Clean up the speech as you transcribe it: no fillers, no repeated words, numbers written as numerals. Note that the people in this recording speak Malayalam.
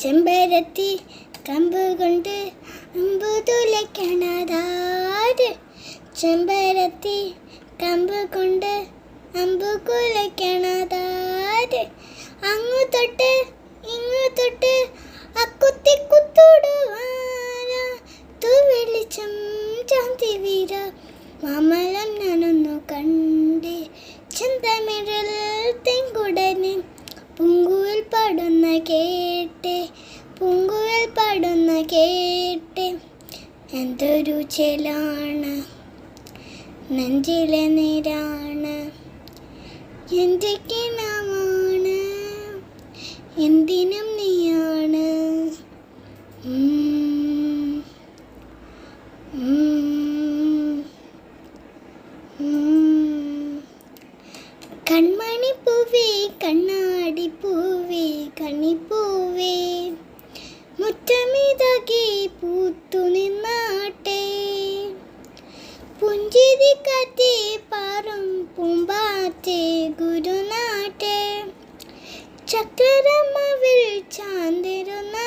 ചെമ്പരത്തി കമ്പ് കൊണ്ട് അമ്പു തുലയ്ക്കണതാര്? ചെമ്പരത്തി കമ്പ് കൊണ്ട് അമ്പു കുലയ്ക്കണതാര്? അങ്ങു തൊട്ട് ഇങ്ങു തൊട്ട് അക്കുത്തി കുത്തുടുവാന തൂവെളിച്ചം ചാന്തി വീര മാമലം ഞാനൊന്നു കണ്ടേ. ചെന്തമിഴിൽ തെങ്കുടനെ പൂങ്കുവിൽ പാടുന്ന കേട്ടെ, പൂങ്കുവിൽ പാടുന്ന കേട്ടെ. എന്തൊരു ചേലാണ് നെഞ്ചിലെ നീരാണ്, എൻ്റെ കിണമാണ് എന്തിനും നീയാണ്. കൺമണിപ്പൂവേ കണ്ണാടിപ്പൂവേ കണിപ്പൂവേ മുറ്റമിതാകെ പൂത്തു നിന്നാട്ടെ. പുഞ്ചിരി കാറ്റേ പാറും പൂമ്പാറ്റേ ഗുരുനാട്ടെ. ചക്രമാവിൽ ചാന്തിരുന്ന